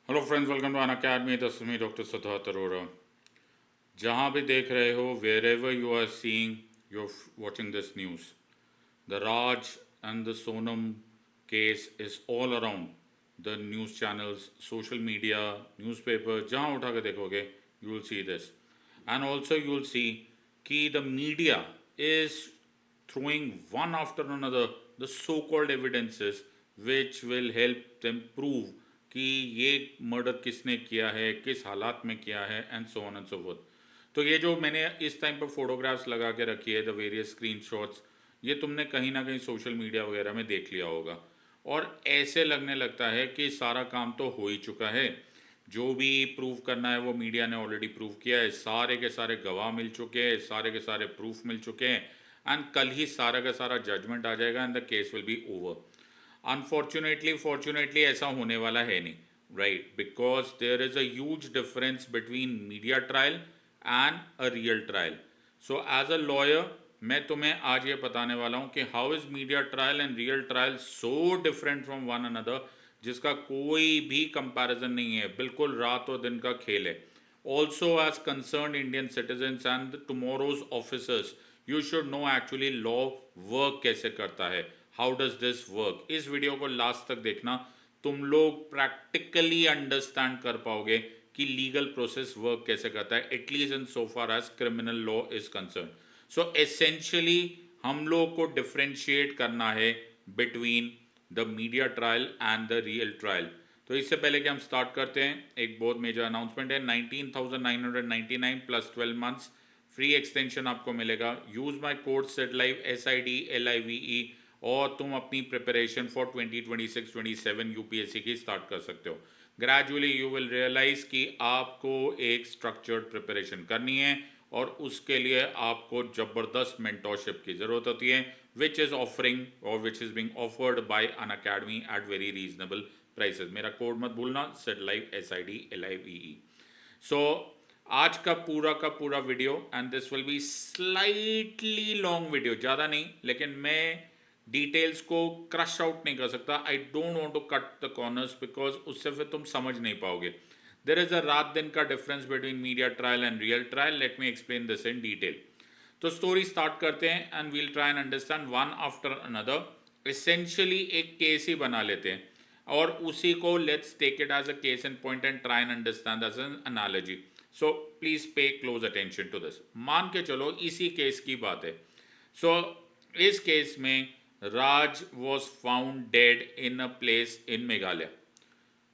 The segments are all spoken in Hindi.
Hello friends, welcome to Unacademy. This is me doctor Siddharth Arora. जहाँ भी देख रहे हो, wherever you are seeing, you are watching this news, the Raj and the Sonam case is all around the news channels, social media, newspaper. जहाँ उठा के देखोगे, you will see this. And also you will see कि the media is throwing one after another the so-called evidences which will help them prove कि ये मर्डर किसने किया है, किस हालात में किया है, and so on and so fourth. तो ये जो मैंने इस टाइम पर फोटोग्राफ्स लगा के रखी है, द वेरियस स्क्रीनशॉट्स, ये तुमने कहीं ना कहीं सोशल मीडिया वगैरह में देख लिया होगा। और ऐसे लगने लगता है कि सारा काम तो हो ही चुका है, जो भी प्रूव करना है वो मीडिया ने ऑलरेडी प्रूव किया है, सारे के सारे गवाह मिल चुके हैं, सारे के सारे प्रूफ मिल चुके हैं, एंड कल ही सारा का सारा जजमेंट आ जाएगा and the case will be over. Unfortunately fortunately ऐसा होने वाला है नहीं, right? Because there is a huge difference between media trial and a real trial. So as a lawyer मैं तुम्हें आज ये बताने वाला हूँ कि how is media trial and real trial so different from one another, जिसका कोई भी कंपैरिजन नहीं है, बिल्कुल रात और दिन का खेल है। Also, as concerned Indian citizens and tomorrow's officers, you should know actually law work कैसे करता है, how does this work। इस वीडियो को लास्ट तक देखना, तुम लोग प्रैक्टिकली अंडरस्टैंड कर पाओगे कि लीगल प्रोसेस वर्क कैसे करता है, at least in so far as criminal law is concern. So essentially हम लोग को डिफ्रेंशिएट करना है between the media trial and the real trial. तो इससे पहले कि हम स्टार्ट करते हैं, एक बहुत मेजर अनाउंसमेंट है। 19,999 प्लस 12 मंथ्स फ्री एक्सटेंशन आपको मिलेगा। Use my code SIDLIVE SIDLIVE और तुम अपनी प्रिपरेशन फॉर 2026-27 यूपीएससी की स्टार्ट कर सकते हो। ग्रेजुअली यू विल रियलाइज कि आपको एक स्ट्रक्चर्ड प्रिपरेशन करनी है और उसके लिए आपको जबरदस्त मेंटोरशिप की जरूरत होती है, विच इज ऑफरिंग और which is being offered by Unacademy at very reasonable prices. मेरा कोड मत भूलना, SIDLIVE SIDLIVE। सो आज का पूरा video, and this will be slightly long video, ज़्यादा नहीं, लेकिन मैं डिटेल्स को क्रश आउट नहीं कर सकता। I don't want to cut the corners because उससे फिर तुम समझ नहीं पाओगे। देर इज अ रात दिन का difference between media trial and real trial. Let me explain this in detail. तो स्टोरी स्टार्ट करते हैं and we'll try and understand one after another. Essentially एक केस ही बना लेते हैं और उसी को let's take it as a case in point and try and understand as an analogy. So please pay close attention to this. मान के चलो इसी केस की बात है। सो इस केस में Raj was found dead in a place in Meghalaya.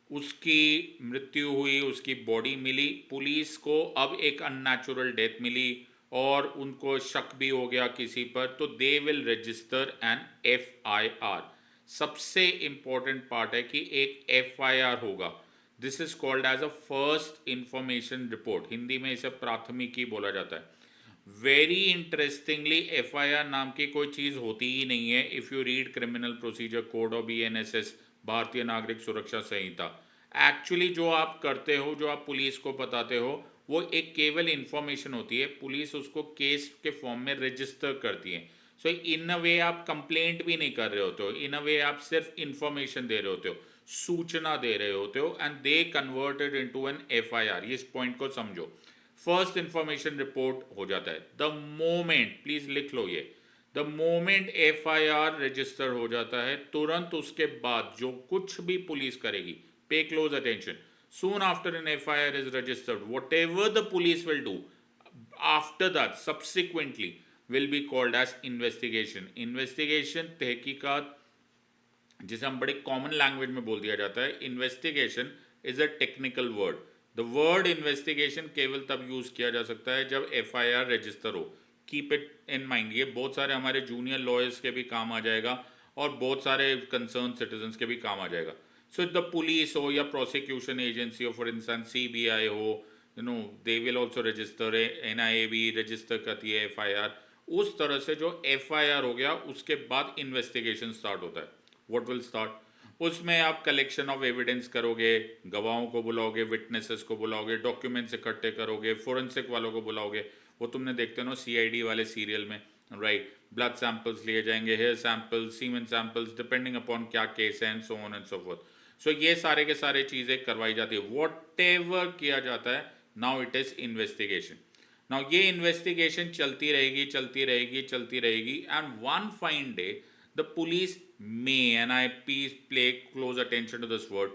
उसकी मृत्यु हुई, उसकी बॉडी मिली, पुलिस को अब एक अननेचुरल डेथ मिली और उनको शक भी हो गया किसी पर, तो they will register an FIR। सबसे इंपॉर्टेंट पार्ट है कि एक FIR होगा। This is called as a first information report, Hindi में इसे प्राथमिकी बोला जाता है। वेरी इंटरेस्टिंगली FIR नाम की कोई चीज़ होती ही नहीं है if you read criminal procedure code और BNSS, भारतीय नागरिक सुरक्षा संहिता। एक्चुअली जो आप करते हो, जो आप पुलिस को बताते हो, वो एक केवल इंफॉर्मेशन होती है, पुलिस उसको केस के फॉर्म में रजिस्टर करती है। सो इन अ वे आप कंप्लेंट भी नहीं कर रहे होते हो, इन अ वे आप सिर्फ इंफॉर्मेशन दे रहे होते हो, सूचना दे रहे होते हो, and they converted into an FIR। इस पॉइंट को समझो। फर्स्ट इंफॉर्मेशन रिपोर्ट हो जाता है द मोमेंट, प्लीज लिख लो ये, द मोमेंट FIR रजिस्टर हो जाता है, तुरंत उसके बाद जो कुछ भी पुलिस करेगी, पे close attention, soon after an FIR is registered, whatever the police will do after that subsequently will be called as investigation। Investigation तहकीकात, जिसे हम बड़े कॉमन लैंग्वेज में बोल दिया जाता है, investigation is a technical word. The word investigation केवल तब यूज किया जा सकता है जब FIR रजिस्टर हो। कीप इट इन माइंड, ये बहुत सारे हमारे जूनियर लॉयर्स के भी काम आ जाएगा और बहुत सारे कंसर्न सिटीजन्स के भी काम आ जाएगा। सो द पुलिस हो या प्रोसिक्यूशन एजेंसी हो, फॉर इंस्टेंस CBI हो, you know, they will also register, NIA भी रजिस्टर करती है FIR। उस तरह से जो FIR हो गया उसके बाद इन्वेस्टिगेशन स्टार्ट होता है। व्हाट विल स्टार्ट, उसमें आप कलेक्शन ऑफ एविडेंस करोगे, गवाहों को बुलाओगे, विटनेसेस को बुलाओगे, डॉक्यूमेंट्स इकट्ठे करोगे, फोरेंसिक वालों को बुलाओगे। वो तुमने देखते हो ना CID वाले सीरियल में, राइट? ब्लड सैंपल्स लिए जाएंगे, hair samples, semen samples, depending upon क्या केस है, and so on and so forth. So ये सारे के सारे चीज़ें करवाई जाती है, वॉट एवर किया जाता है, now it is investigation. Now ये इन्वेस्टिगेशन चलती रहेगी चलती रहेगी चलती रहेगी, and one fine day the police may, and I please play close attention to this word,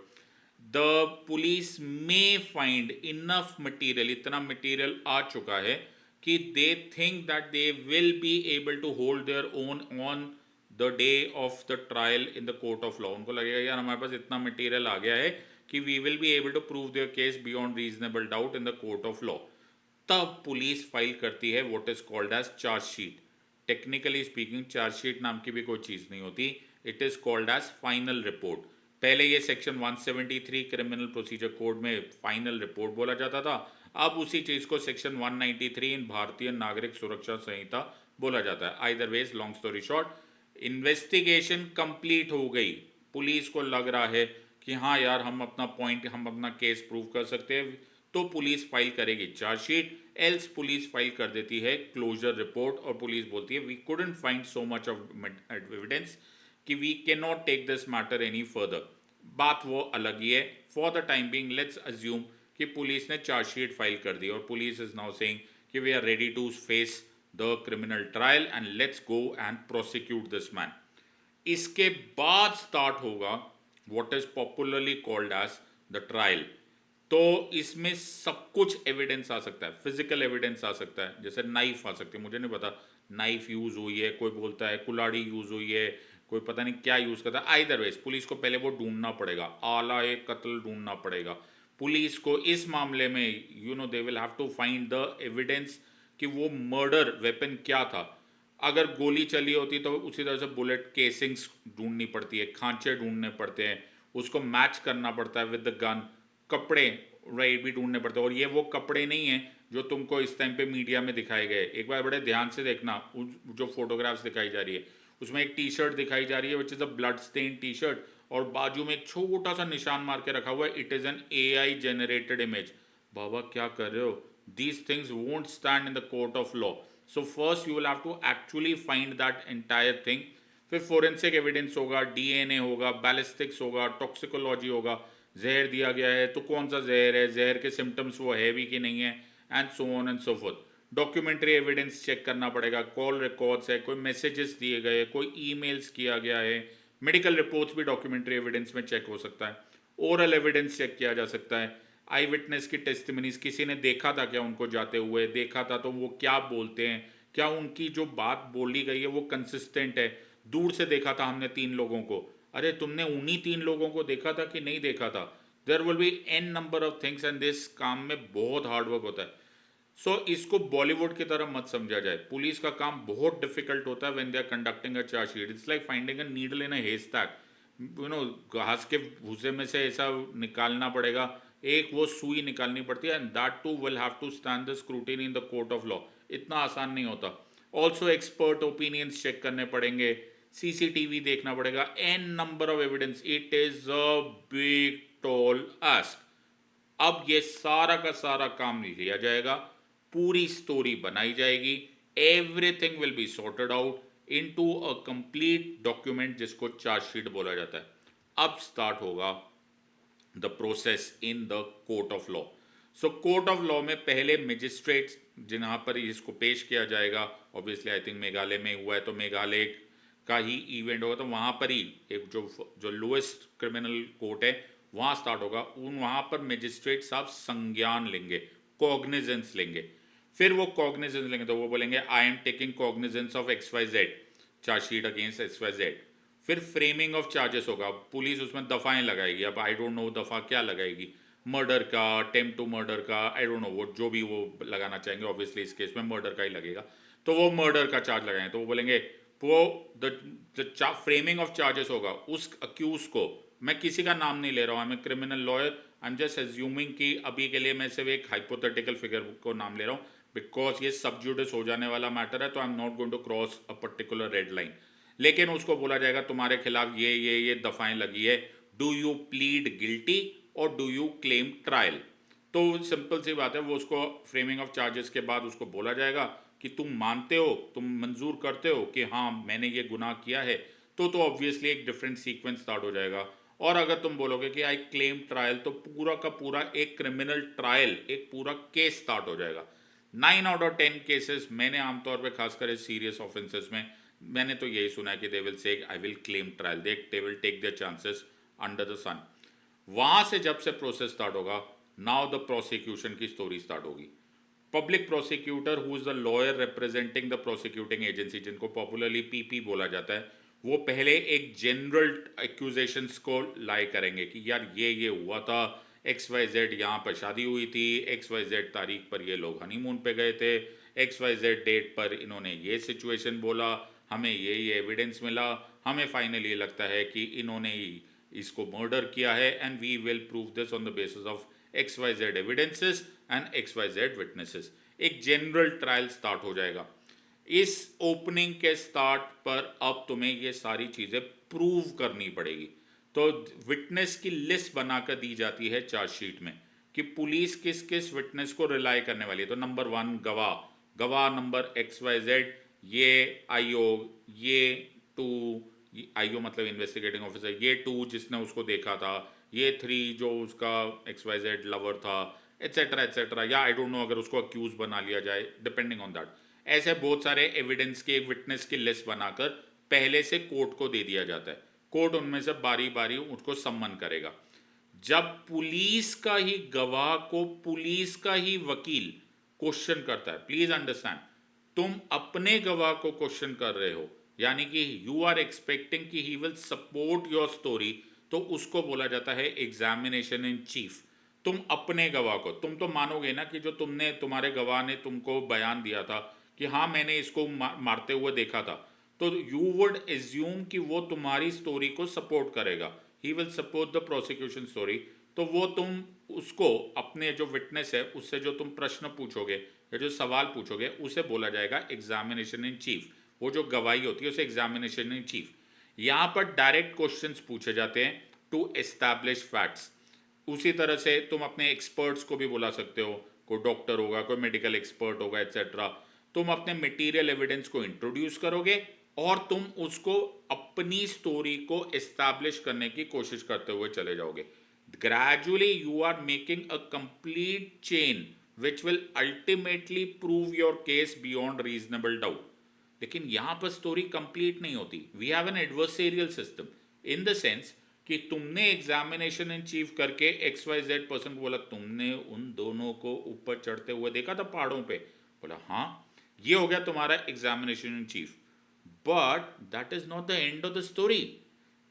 the police may find enough material, इतना मटीरियल आ चुका है कि they think that they will be able to hold their own on the day of the trial in the court of law. उनको लगेगा यार हमारे पास इतना मटीरियल आ गया है कि we will be able to prove their case beyond reasonable doubt in the court of law. तब पुलिस फाइल करती है what is called as chargesheet. Technically speaking chargesheet नाम की भी कोई चीज नहीं होती, it is called as final report. पहले ये सेक्शन 173 क्रिमिनल प्रोसीजर कोड में फाइनल रिपोर्ट बोला जाता था, अब उसी चीज को सेक्शन 193 इन भारतीय नागरिक सुरक्षा संहिता बोला जाता है। Either ways, long story short, investigation complete हो गई, पुलिस को लग रहा है कि हाँ यार हम अपना पॉइंट, हम अपना केस प्रूव कर सकते हैं, तो पुलिस फाइल करेगी चार्जशीट, एल्स पुलिस फाइल कर देती है क्लोजर रिपोर्ट, और पुलिस बोलती है we couldn't find so much of evidence कि we can not take this matter any further. बात वो अलग ही है। For the time being let's assume कि पुलिस ने चार्जशीट फाइल कर दी और पुलिस इज नाउ सेइंग कि we are ready to face the criminal trial and let's go and prosecute this man. इसके बाद स्टार्ट होगा what is popularly called as the trial. तो इसमें सब कुछ एविडेंस आ सकता है, फिजिकल एविडेंस आ सकता है, जैसे नाइफ आ सकती है, मुझे नहीं पता नाइफ यूज हुई है, कोई बोलता है कुल्हाड़ी यूज हुई है, कोई पता नहीं क्या यूज करता है। आइदर वेज पुलिस को पहले वो ढूंढना पड़ेगा, आला एक कत्ल ढूंढना पड़ेगा पुलिस को इस मामले में। You know they will have to find the evidence कि वो मर्डर वेपन क्या था। अगर गोली चली होती तो उसी तरह से बुलेट केसिंग्स ढूंढनी पड़ती है, खांचे ढूंढने पड़ते हैं, उसको मैच करना पड़ता है विद द गन, कपड़े राइट भी ढूंढने पड़ते हैं। और ये वो कपड़े नहीं है जो तुमको इस टाइम पे मीडिया में दिखाए गए। एक बार बड़े ध्यान से देखना, जो फोटोग्राफ्स दिखाई जा रही है उसमें एक टी शर्ट दिखाई जा रही है which is a blood stain T shirt, और बाजू में एक छोटा सा निशान मार के रखा हुआ है, it is an AI generated image. बाबा क्या कर रहे हो, these things won't stand in the court of law. So first you will have to actually find that entire thing. फिर फोरेंसिक एविडेंस होगा, DNA होगा, बैलिस्टिक्स होगा, टॉक्सिकोलॉजी होगा, जहर दिया गया है तो कौन सा जहर है, जहर के सिम्टम्स वो है भी कि नहीं है, and so on and so forth. Documentary evidence check करना पड़ेगा, कॉल रिकॉर्ड्स है, कोई मैसेजेस दिए गए, कोई ईमेल्स किया गया है, मेडिकल रिपोर्ट्स भी डॉक्यूमेंट्री एविडेंस में चेक हो सकता है, ओरल एविडेंस चेक किया जा सकता है, आई विटनेस की टेस्टिमनीज, किसी ने देखा था क्या उनको जाते हुए, देखा था तो वो क्या बोलते हैं, क्या उनकी जो बात बोली गई है वो कंसिस्टेंट है। दूर से देखा था हमने 3 लोगों को, अरे तुमने उन्हीं 3 लोगों को देखा था कि नहीं देखा था। There will be an number of things, and this काम में बहुत हार्डवर्क होता है। सो इसको बॉलीवुड की तरह मत समझा जाए, पुलिस का काम बहुत डिफिकल्ट होता है when they are conducting a chargesheet. It's like finding a needle in a haystack, you know घास के भूसे में से ऐसा निकालना पड़ेगा, एक वो सुई निकालनी पड़ती है, and that too will have to stand the scrutiny in the court of law. इतना आसान नहीं होता। ऑल्सो एक्सपर्ट ओपिनियंस चेक करने पड़ेंगे, CCTV देखना पड़ेगा, an number of evidence, it is a big tall ask. अब ये सारा का सारा काम लिया जाएगा, पूरी स्टोरी बनाई जाएगी, everything will be sorted out into a complete document जिसको चार्जशीट बोला जाता है। अब स्टार्ट होगा the process in the court of law. So court of law में पहले मजिस्ट्रेट जहाँ पर इसको पेश किया जाएगा, ऑब्वियसली आई थिंक मेघालय में हुआ है तो मेघालय का ही इवेंट होगा, तो वहाँ पर ही एक जो लोएस्ट क्रिमिनल कोर्ट है वहाँ स्टार्ट होगा। वहाँ पर मजिस्ट्रेट साहब संज्ञान लेंगे, कॉग्निजेंस लेंगे। फिर वो कॉग्निजेंस लेंगे तो वो बोलेंगे I am taking cognizance of XYZ, chargesheet against XYZ। फिर फ्रेमिंग ऑफ चार्जेस होगा, पुलिस उसमें दफ़ाएं लगाएगी, अब आई डोंट नो दफ़ा क्या लगाएगी, मर्डर का, अटेम्प्ट टू मर्डर का, आई डोंट नो, वो जो भी वो लगाना चाहेंगे, ऑब्वियसली इस केस में मर्डर का ही लगेगा, तो वो मर्डर का चार्ज लगाएंगे। तो वो बोलेंगे वो द फ्रेमिंग ऑफ चार्जेस होगा, उस अक्यूज को, मैं किसी का नाम नहीं ले रहा हूँ, I am a criminal lawyer, I am just assuming कि अभी के लिए मैं सिर्फ एक हाइपोथेटिकल फिगर को नाम ले रहा हूँ, बिकॉज ये सब जुडिस हो जाने वाला मैटर है, तो I am not going to cross a particular red line. लेकिन उसको बोला जाएगा तुम्हारे खिलाफ ये दफाएं लगी है, डू यू प्लीड गिल्टी और डू यू क्लेम ट्रायल। तो सिंपल सी बात है, वो उसको फ्रेमिंग ऑफ चार्जेस के बाद उसको बोला जाएगा कि तुम मानते हो, तुम मंजूर करते हो कि हाँ मैंने ये गुनाह किया है, तो ऑब्वियसली एक डिफरेंट सीक्वेंस स्टार्ट हो जाएगा। और अगर तुम बोलोगे कि आई क्लेम ट्रायल, तो पूरा का पूरा एक क्रिमिनल ट्रायल, एक पूरा केस स्टार्ट हो जाएगा। 9 out of 10 केसेस मैंने आमतौर पे खासकर इस सीरियस ऑफेंसेस में मैंने तो यही सुना है कि they will say I will claim trial, they will take their chances under the sun. वहां से जब से प्रोसेस स्टार्ट होगा, नाउ द प्रोसिक्यूशन की स्टोरी स्टार्ट होगी। Public prosecutor who is the lawyer representing the prosecuting agency, जिनको पॉपुलरली पीपी बोला जाता है, वो पहले एक जनरल एक्यूजेशंस को लाई करेंगे कि यार ये हुआ था, एक्स वाई जेड यहाँ पर शादी हुई थी, एक्स वाई जेड तारीख पर ये लोग हनीमून पे गए थे, एक्स वाई जेड डेट पर इन्होंने ये सिचुएशन बोला, हमें ये एविडेंस मिला, हमें फाइनली लगता है कि इन्होंने ही इसको मर्डर किया है, and we will prove this on the basis of X Y Z evidences and X Y Z witnesses. एक जनरल ट्रायल स्टार्ट हो जाएगा। इस ओपनिंग के स्टार्ट पर अब तुम्हें ये सारी चीजें प्रूव करनी पड़ेगी। तो विटनेस की लिस्ट बनाकर दी जाती है चार्जशीट में कि पुलिस किस किस विटनेस को रिलाई करने वाली है। तो नंबर 1 गवाह, गवाह नंबर एक्स वाई जेड, ये आईओ, ये 2, आईओ मतलब इन्वेस्टिगेटिंग ऑफिसर, ये 2 जिसने उसको देखा था, ये 3 जो उसका एक्स वाई जेड लवर था, एटसेट्रा एटसेट्रा, या आई डोंट नो अगर उसको अक्यूज बना लिया जाए, डिपेंडिंग ऑन दैट। ऐसे बहुत सारे एविडेंस की एक विटनेस की लिस्ट बनाकर पहले से कोर्ट को दे दिया जाता है। कोर्ट उनमें से बारी बारी उसको सम्मन करेगा। जब पुलिस का ही गवाह को पुलिस का ही वकील क्वेश्चन करता है, प्लीज अंडरस्टैंड, तुम अपने गवाह को क्वेश्चन कर रहे हो, यानी कि यू आर एक्सपेक्टिंग कि he will support your story, तो उसको बोला जाता है एग्जामिनेशन इन चीफ। तुम अपने गवाह को, तुम तो मानोगे ना कि जो तुमने, तुम्हारे गवाह ने तुमको बयान दिया था कि हाँ मैंने इसको मारते हुए देखा था, तो यू वुड एज्यूम कि वो तुम्हारी स्टोरी को सपोर्ट करेगा, he will support the prosecution story. तो वो तुम उसको अपने जो विटनेस है उससे जो तुम प्रश्न पूछोगे या जो सवाल पूछोगे उसे बोला जाएगा एग्जामिनेशन इन चीफ। वो जो गवाही होती है उसे एग्जामिनेशन इन चीफ। यहाँ पर डायरेक्ट क्वेश्चंस पूछे जाते हैं टू एस्टैब्लिश फैक्ट्स। उसी तरह से तुम अपने एक्सपर्ट्स को भी बुला सकते हो, कोई डॉक्टर होगा, कोई मेडिकल एक्सपर्ट होगा, एट्सेट्रा। तुम अपने मटेरियल एविडेंस को इंट्रोड्यूस करोगे और तुम उसको अपनी स्टोरी को एस्टैब्लिश करने की कोशिश करते हुए चले जाओगे। Gradually you are making a complete chain which will ultimately prove your case beyond reasonable doubt. लेकिन यहां पर स्टोरी कंप्लीट नहीं होती। We have an adversarial system in the sense कि तुमने एग्जामिनेशन इन चीफ करके एक्स वाई जेड पर्सन को बोला, तुमने उन दोनों को ऊपर चढ़ते हुए देखा था पहाड़ों पे? बोला हाँ। ये हो गया तुम्हारा examination in chief, but that is not the end of the story.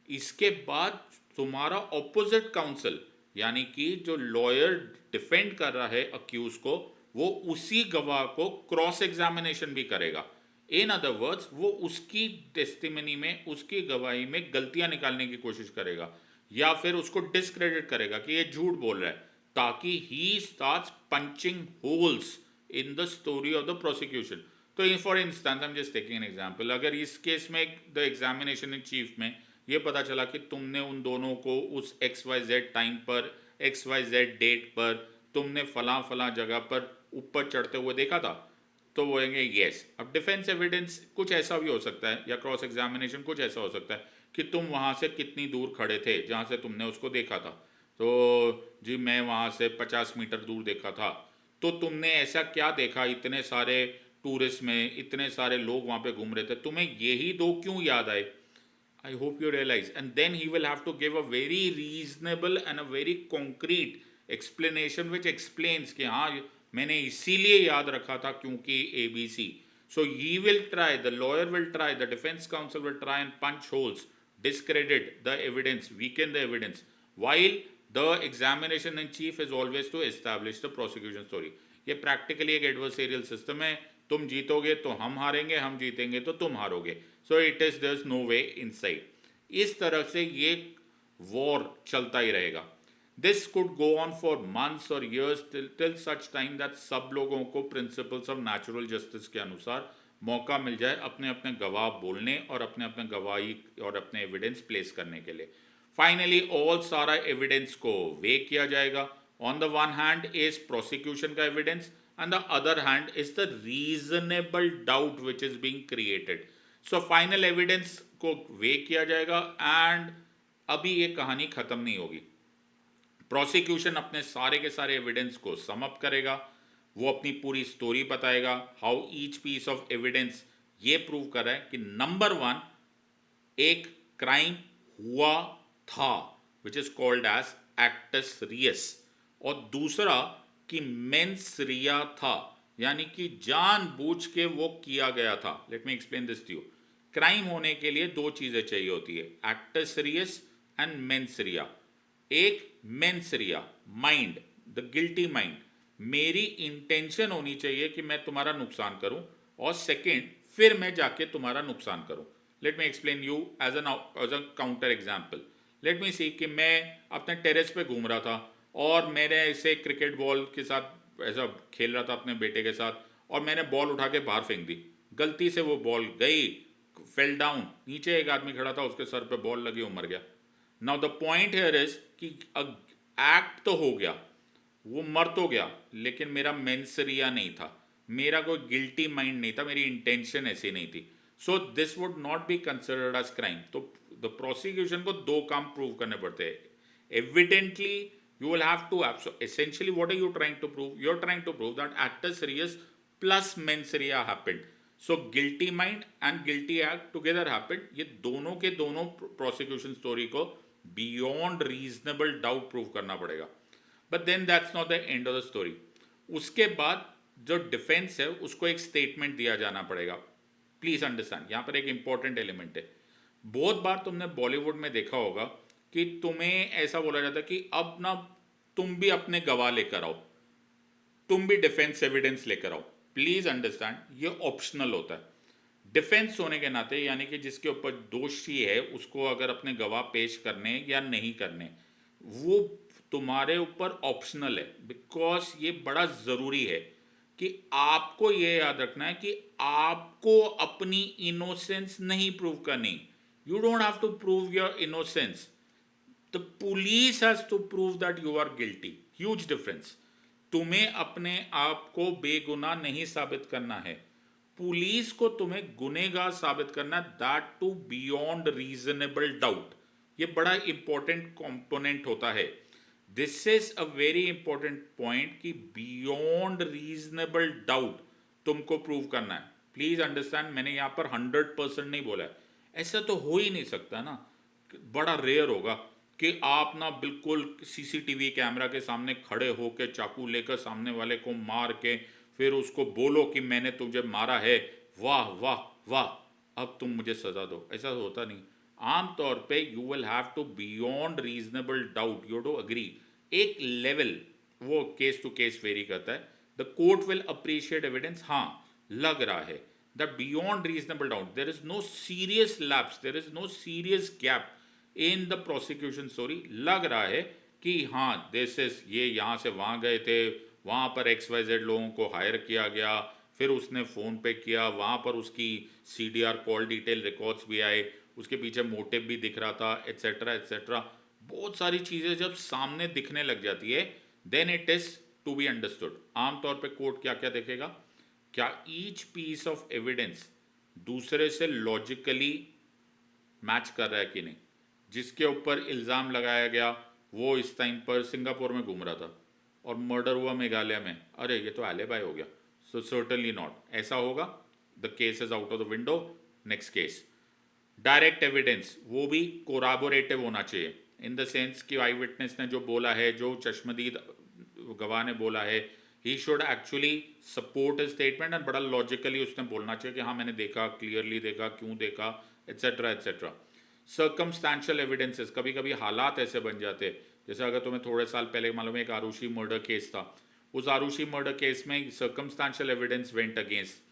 इसके बाद तुम्हारा ऑपोजिट काउंसिल, यानी कि जो लॉयर डिफेंड कर रहा है अक्यूज को, वो उसी गवाह को क्रॉस एग्जामिनेशन भी करेगा। इन अदर वर्ड्स, वो उसकी टेस्टिमनी में, उसकी गवाही में गलतियां निकालने की कोशिश करेगा या फिर उसको डिस्क्रेडिट करेगा कि ये झूठ बोल रहा है, ताकि he starts punching holes in the story of the prosecution. तो for instance I am just taking an example, अगर इस केस में द एग्जामिनेशन इन चीफ में ये पता चला कि तुमने उन दोनों को उस एक्स वाई जेड टाइम पर, एक्स वाई जेड डेट पर, तुमने फला फला जगह पर ऊपर चढ़ते हुए देखा था, तो बोलेंगे यस। अब डिफेंस एविडेंस कुछ ऐसा भी हो सकता है, या क्रॉस एग्जामिनेशन कुछ ऐसा हो सकता है कि तुम वहां से कितनी दूर खड़े थे जहां से तुमने उसको देखा था। तो जी मैं वहां से 50 मीटर दूर देखा था। तो तुमने ऐसा क्या देखा, इतने सारे टूरिस्ट में इतने सारे लोग वहां पे घूम रहे थे, तुम्हें यही दो क्यों याद आए? I hope you realize. And then he will have to give a very reasonable and a very concrete explanation which explains कि हाँ मैंने इसीलिए याद रखा था क्योंकि ABC. So he will try, the lawyer will try, the defense counsel will try and punch holes, discredit the evidence, weaken the evidence, while the examination in chief is always to establish the prosecution story. ये प्रैक्टिकली एक एडवर्सेरियल सिस्टम है। तुम जीतोगे तो हम हारेंगे, हम जीतेंगे तो तुम हारोगे। So it is there is no way inside. इस तरह से ये वॉर चलता ही रहेगा। This could go on for months और years till such time that सब लोगों को प्रिंसिपल्स ऑफ नेचुरल जस्टिस के अनुसार मौका मिल जाए अपने अपने गवाह बोलने और अपने अपने गवाही और अपने एविडेंस प्लेस करने के लिए। फाइनली ऑल सारा एविडेंस को वे किया जाएगा। On the one hand is prosecution का evidence, and the other hand is the reasonable doubt which is being created. So final evidence को वे किया जाएगा, एंड अभी ये कहानी खत्म नहीं होगी। प्रोसिक्यूशन अपने सारे के सारे एविडेंस को सम अप करेगा, वो अपनी पूरी स्टोरी बताएगा, how each piece of evidence ये प्रूव कर रहा है कि नंबर वन, एक क्राइम हुआ था which is called as actus reus, और दूसरा कि मेंस रिया था, यानी कि जानबूझ के वो किया गया था। Let me explain this to you. Crime होने के लिए दो चीजें चाहिए होती है, actus reus and mens rea. एक mens rea, mind, the guilty mind, मेरी इंटेंशन होनी चाहिए कि मैं तुम्हारा नुकसान करूं, और सेकंड फिर मैं जाके तुम्हारा नुकसान करूं। Let me explain you as a counter example. Let me see कि मैं अपने टेरेस पे घूम रहा था और मैंने ऐसे क्रिकेट बॉल के साथ ऐसा खेल रहा था अपने बेटे के साथ, और मैंने बॉल उठा के बाहर फेंक दी। गलती से वो बॉल गई, फेल डाउन, नीचे एक आदमी खड़ा था, उसके सर पे बॉल लगी, वो मर गया। Now the point here is कि एक्ट तो हो गया, वो मर तो गया, लेकिन मेरा मेंसरिया नहीं था, मेरा कोई गिल्टी माइंड नहीं था, मेरी इंटेंशन ऐसी नहीं थी। So this would not be considered as crime. तो द प्रोसिक्यूशन को दो काम प्रूव करने पड़ते हैं। Evidently you will have to have, so essentially what are you trying to prove? You're trying to prove that actus reus plus mens rea happened, so guilty mind and guilty act together happened। ये दोनों के दोनों प्रोसिक्यूशन स्टोरी को बियॉन्ड रीजनेबल डाउट प्रूव करना पड़ेगा। But then that's not the end of the story. उसके बाद जो डिफेंस है उसको एक स्टेटमेंट दिया जाना पड़ेगा। प्लीज अंडरस्टैंड, यहां पर एक इंपॉर्टेंट एलिमेंट है। बहुत बार तुमने बॉलीवुड में देखा होगा कि तुम्हें ऐसा बोला जाता है कि अब ना तुम भी अपने गवाह लेकर आओ, तुम भी डिफेंस एविडेंस लेकर आओ। प्लीज अंडरस्टैंड, ये ऑप्शनल होता है। डिफेंस होने के नाते, यानी कि जिसके ऊपर दोषी है उसको अगर अपने गवाह पेश करने या नहीं करने, वो तुम्हारे ऊपर ऑप्शनल है। बिकॉज ये बड़ा जरूरी है कि आपको ये याद रखना है कि आपको अपनी इनोसेंस नहीं प्रूव करनी। You don't have to prove your innocence, the police has to prove that you are guilty. Huge difference. तुम्हें अपने आप को बेगुनाह नहीं साबित करना है, पुलिस को तुम्हें गुनेगार साबित करना, that too beyond reasonable doubt. ये बड़ा इंपॉर्टेंट कंपोनेंट होता है। This is a very important point कि बियॉन्ड रीजनेबल डाउट तुमको प्रूव करना है। प्लीज अंडरस्टैंड, मैंने यहां पर 100% नहीं बोला है, ऐसा तो हो ही नहीं सकता ना। बड़ा रेयर होगा कि आप ना बिल्कुल सीसीटीवी कैमरा के सामने खड़े होकर चाकू लेकर सामने वाले को मार के फिर उसको बोलो कि मैंने तुझे मारा है, वाह वाह वाह, अब तुम मुझे सजा दो। ऐसा होता नहीं। आमतौर पे you will have to beyond reasonable doubt, you too agree. एक लेवल, वो केस टू केस वेरी करता है। The court will appreciate evidence, हाँ लग रहा है, the beyond reasonable doubt, there is no serious lapse, there is no serious gap in the prosecution story. लग रहा है कि हाँ दिस इज, ये यहाँ से वहाँ गए थे, वहाँ पर XYZ लोगों को हायर किया गया, फिर उसने फ़ोन पे किया, वहाँ पर उसकी CDR कॉल डिटेल रिकॉर्ड्स भी आए, उसके पीछे मोटिव भी दिख रहा था, एट्सेट्रा एट्सेट्रा। बहुत सारी चीज़ें जब सामने दिखने लग जाती है, then it is to be understood. आमतौर पे कोर्ट क्या क्या देखेगा, क्या ईच पीस ऑफ एविडेंस दूसरे से लॉजिकली मैच कर रहा है कि नहीं। जिसके ऊपर इल्ज़ाम लगाया गया वो इस टाइम पर सिंगापुर में घूम रहा था और मर्डर हुआ मेघालय में, अरे ये तो एलिबाई हो गया। सो सर्टनली नॉट, ऐसा होगा, the case is out of the window, next case. Direct evidence, वो भी कोराबोरेटिव होना चाहिए, इन द सेंस कि आई विटनेस ने जो बोला है, जो चश्मदीद गवाह ने बोला है, he should actually support A statement and बड़ा लॉजिकली उसने बोलना चाहिए कि हाँ मैंने देखा, क्लियरली देखा, क्यों देखा, एट्सेट्रा एट्सेट्रा। सर्कमस्टेंशियल एविडेंसेस, कभी कभी हालात ऐसे बन जाते हैं, जैसे अगर तुम्हें थोड़े साल पहले मालूम है एक आरुषि मर्डर केस था, उस आरुषि मर्डर केस में circumstantial evidence went against,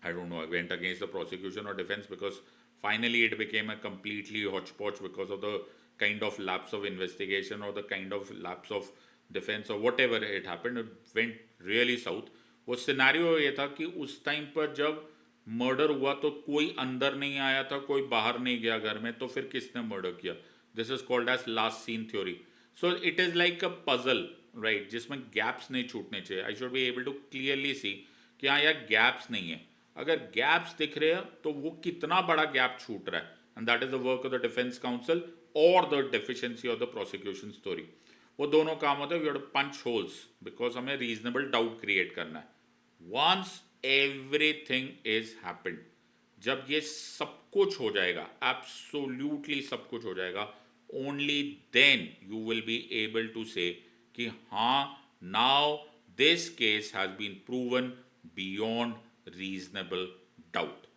I don't know, went against the prosecution or defense, because finally it became a completely hodgepodge because of the kind of lapse of investigation or the kind of lapse of defense or whatever it happened, it went really south। वो सिनेरियो ये था कि उस टाइम पर जब मर्डर हुआ तो कोई अंदर नहीं आया था, कोई बाहर नहीं गया घर में, तो फिर किसने मर्डर किया। This is called as last seen theory. So it is like a puzzle, right, जिसमें गैप्स नहीं छूटने चाहिए। I should be able to clearly see कि हाँ यार गैप्स नहीं है। अगर गैप्स दिख रहे हैं तो वो कितना बड़ा गैप छूट रहा है, and that is the work of the defence counsel और the deficiency of the prosecution story. वो दोनों काम होते हैं, we have to punch holes because हमें रीजनेबल डाउट क्रिएट करना है। वंस एवरीथिंग इज हैपेंड, जब ये सब कुछ हो जाएगा, एब्सोल्युटली सब कुछ हो जाएगा, only then you will be able to say कि हाँ, now this case has been proven beyond reasonable doubt.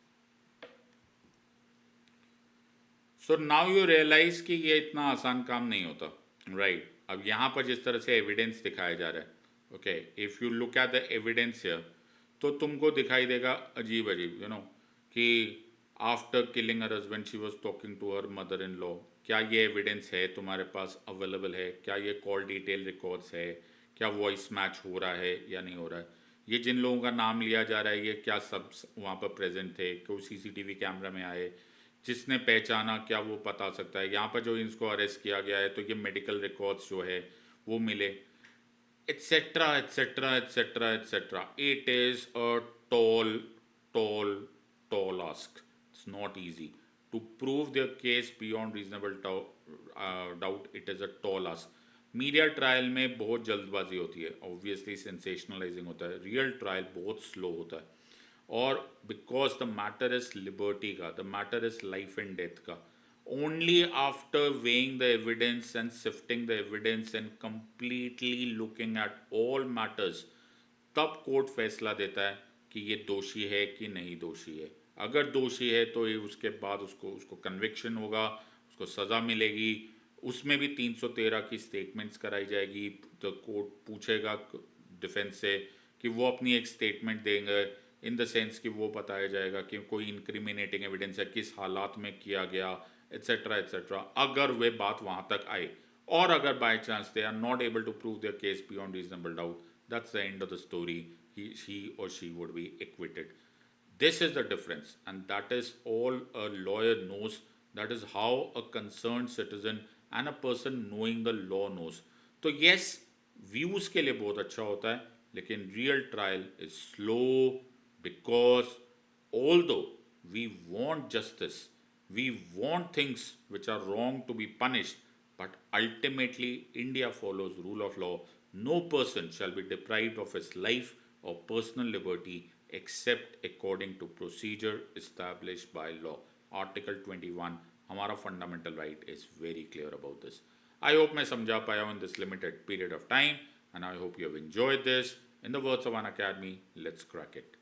So now you realise कि ये इतना आसान काम नहीं होता, राइट? अब यहाँ पर जिस तरह से एविडेंस दिखाया जा रहा है, okay, if you look at the evidence here, तो तुमको दिखाई देगा अजीब अजीब, यू नो, कि after killing her husband she was talking to her mother in law. क्या ये एविडेंस है तुम्हारे पास अवेलेबल है? क्या ये कॉल डिटेल रिकॉर्ड्स है? क्या वॉइस मैच हो रहा है या नहीं हो रहा है? ये जिन लोगों का नाम लिया जा रहा है, ये क्या सब वहाँ पर प्रेजेंट थे? कोई सीसीटीवी कैमरा में आए? जिसने पहचाना, क्या वो बता सकता है? यहाँ पर जो इसको अरेस्ट किया गया है, तो ये मेडिकल रिकॉर्ड्स जो है वो मिले, etc etc etc etc। it is a tall tall tall ask. It's not easy to prove their case beyond reasonable doubt. It is a tall ask. Media trial में बहुत जल्दबाजी होती है, ऑब्वियसली सेंसेशनलाइजिंग होता है, रियल ट्रायल बहुत स्लो होता है। और because the matter is liberty का, the matter is life and death का, only after weighing the evidence and sifting the evidence and completely looking at all matters, तब कोर्ट फैसला देता है कि ये दोषी है कि नहीं दोषी है। अगर दोषी है तो ये उसके बाद उसको उसको कन्विक्शन होगा, उसको सज़ा मिलेगी। उसमें भी 313 की स्टेटमेंट्स कराई जाएगी, तो कोर्ट पूछेगा डिफेंस से कि वो अपनी एक स्टेटमेंट देंगे, इन द सेंस कि वो बताया जाएगा कि कोई इंक्रिमिनेटिंग एविडेंस है, किस हालात में किया गया, एट्सेट्रा एट्सेट्रा। अगर वे बात वहाँ तक आए, और अगर by chance they are not able to prove their case beyond reasonable doubt, that's the end of the story. he or she would be acquitted. This is the difference, and that is all a lawyer knows. That is how a concerned citizen and a person knowing the law knows. तो yes, views के लिए बहुत अच्छा होता है, लेकिन real trial is slow, because although we want justice, we want things which are wrong to be punished, but ultimately India follows rule of law. No person shall be deprived of his life or personal liberty except according to procedure established by law. Article 21, हमारा fundamental right is very clear about this. I hope मैं समझा पाया हूँ in this limited period of time, and I hope you have enjoyed this. In the words of an academy, let's crack it.